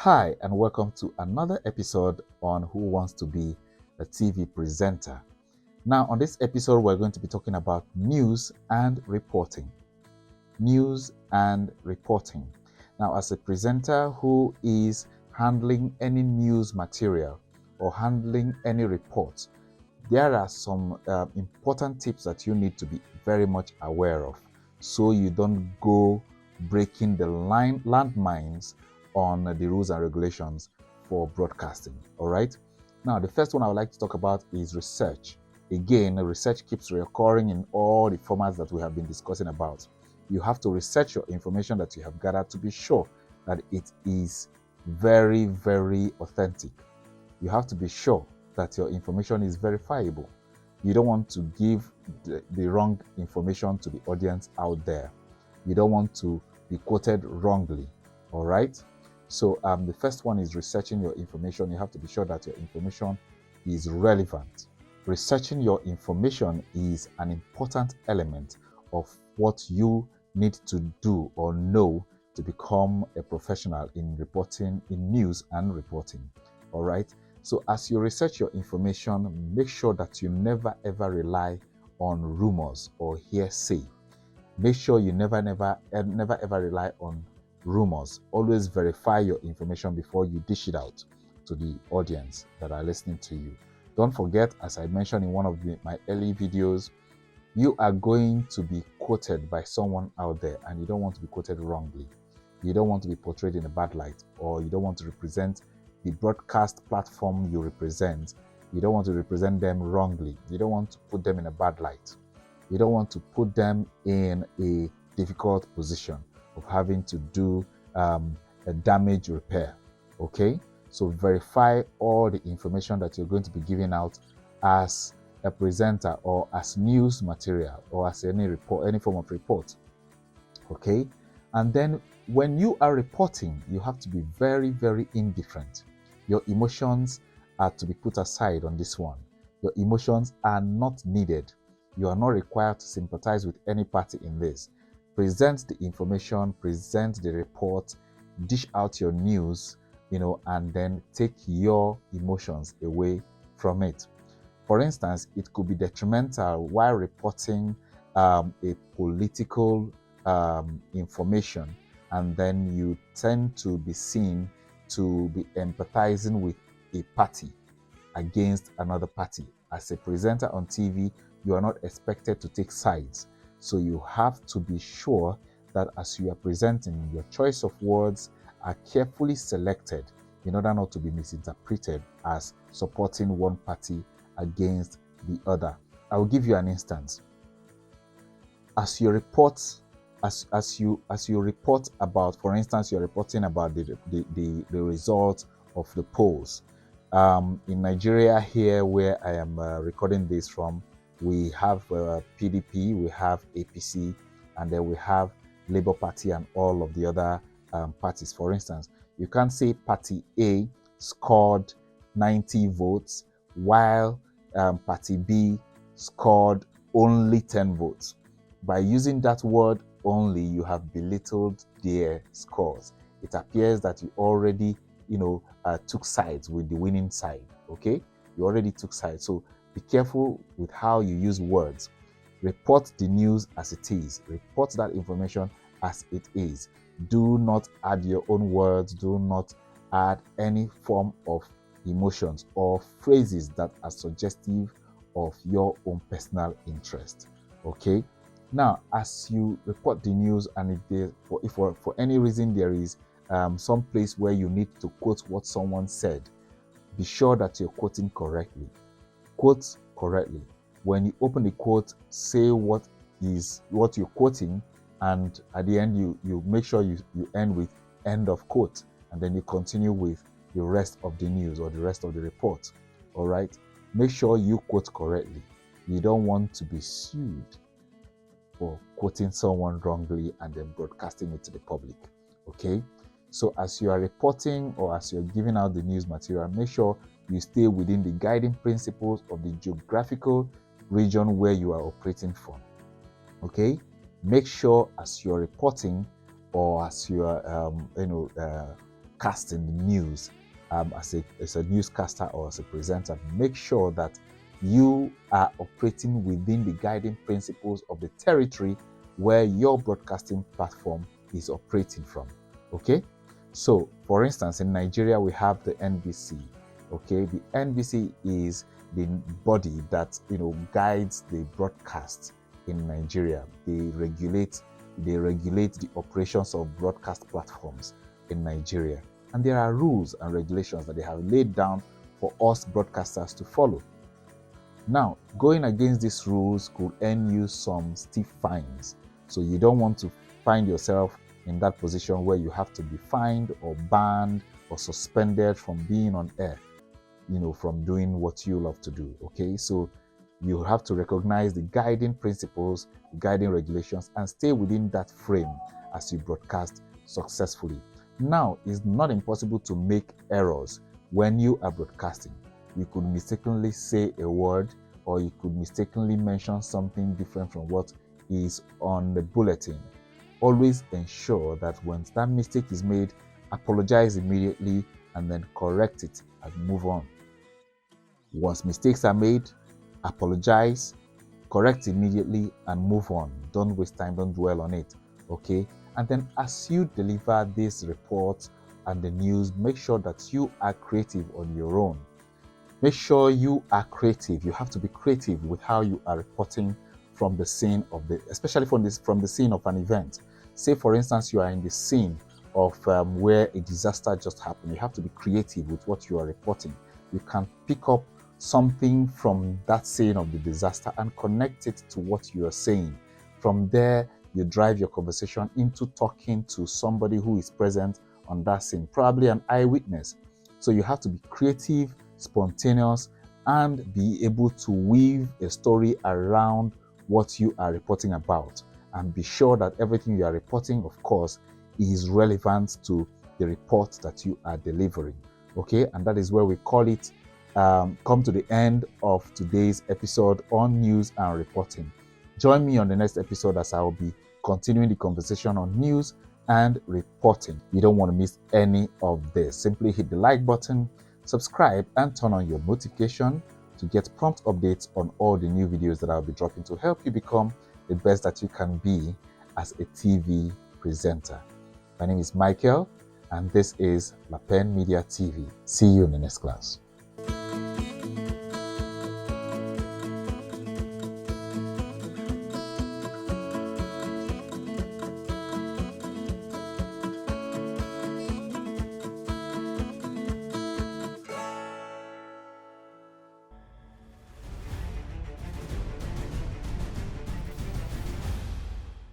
Hi, and welcome to another episode on Who Wants to Be a TV Presenter. Now, on this episode, we're going to be talking about news and reporting. News and reporting. Now, as a presenter who is handling any news material or handling any report, there are some important tips that you need to be very much aware of so you don't go breaking the landmines on the rules and regulations for broadcasting. All right. Now, the first one I would like to talk about is research. Again, research keeps recurring in all the formats that we have been discussing about. You have to research your information that you have gathered to be sure that it is very, very authentic. You have to be sure that your information is verifiable. You don't want to give the wrong information to the audience out there. You don't want to be quoted wrongly. All right. So the first one is researching your information. You have to be sure that your information is relevant. Researching your information is an important element of what you need to do or know to become a professional in reporting, in news and reporting. All right. So as you research your information, make sure that you never ever rely on rumors or hearsay. Make sure you never ever rely on rumors. Always verify your information before you dish it out to the audience that are listening to you. Don't forget, as I mentioned in one of my early videos, you are going to be quoted by someone out there and you don't want to be quoted wrongly. You don't want to be portrayed in a bad light, or you don't want to represent the broadcast platform you represent. You don't want to represent them wrongly. You don't want to put them in a bad light. You don't want to put them in a difficult position of having to do a damage repair. Okay, so verify all the information that you're going to be giving out as a presenter or as news material or as any report, any form of report. Okay, and then when you are reporting, you have to be very, very indifferent. Your emotions are to be put aside on this one. Your emotions are not needed. You are not required to sympathize with any party in this. Present the information, present the report, dish out your news, and then take your emotions away from it. For instance, it could be detrimental while reporting a political information, and then you tend to be seen to be empathizing with a party against another party. As a presenter on TV, you are not expected to take sides. So you have to be sure that as you are presenting, your choice of words are carefully selected in order not to be misinterpreted as supporting one party against the other. I will give you an instance. As you report, as you report about, for instance, you're reporting about the result of the polls. In Nigeria here, where I am recording this from, we have PDP, we have APC, and then we have Labour Party and all of the other parties. For instance, you can't say Party A scored 90 votes while Party B scored only 10 votes. By using that word only, you have belittled their scores. It appears that you already, took sides with the winning side. Okay, you already took sides. So be careful with how you use words. Report the news as it is. Report that information as it is. Do not add your own words. Do not add any form of emotions or phrases that are suggestive of your own personal interest. Okay. Now, as you report the news, and if for any reason there is some place where you need to quote what someone said, be sure that you're quoting correctly. Quote correctly. When you open the quote, say what you're quoting, and at the end you make sure you end with end of quote, and then you continue with the rest of the news or the rest of the report. All right. Make sure you quote correctly. You don't want to be sued for quoting someone wrongly and then broadcasting it to the public. Okay, so as you are reporting or as you're giving out the news material, make sure you stay within the guiding principles of the geographical region where you are operating from. Okay, make sure as you're reporting or as you are broadcasting the news as a newscaster or as a presenter, make sure that you are operating within the guiding principles of the territory where your broadcasting platform is operating from. Okay, so for instance, in Nigeria we have the NBC. Okay, the NBC is the body that guides the broadcast in Nigeria. They regulate the operations of broadcast platforms in Nigeria, and there are rules and regulations that they have laid down for us broadcasters to follow. Now, going against these rules could earn you some stiff fines, so you don't want to find yourself in that position where you have to be fined or banned or suspended from being on air, from doing what you love to do. Okay, so you have to recognize the guiding principles, the guiding regulations, and stay within that frame as you broadcast successfully. Now, it's not impossible to make errors when you are broadcasting. You could mistakenly say a word, or you could mistakenly mention something different from what is on the bulletin. Always ensure that when that mistake is made, apologize immediately and then correct it and move on. Once mistakes are made, apologize, correct immediately, and move on. Don't waste time, don't dwell on it. Okay? And then as you deliver these reports and the news, make sure that you are creative on your own. Make sure you are creative. You have to be creative with how you are reporting from the scene especially from the scene of an event. Say, for instance, you are in the scene of where a disaster just happened. You have to be creative with what you are reporting. You can pick up something from that scene of the disaster and connect it to what you are saying. From there, you drive your conversation into talking to somebody who is present on that scene, probably an eyewitness. So you have to be creative, spontaneous, and be able to weave a story around what you are reporting about, and be sure that everything you are reporting, of course, is relevant to the report that you are delivering. Okay, and that is where we call it come to the end of today's episode on news and reporting. Join me on the next episode as I will be continuing the conversation on news and reporting. You don't want to miss any of this. Simply hit the like button, subscribe, and turn on your notification to get prompt updates on all the new videos that I'll be dropping to help you become the best that you can be as a TV presenter. My name is Michael, and this is La Pen Media TV. See you in the next class.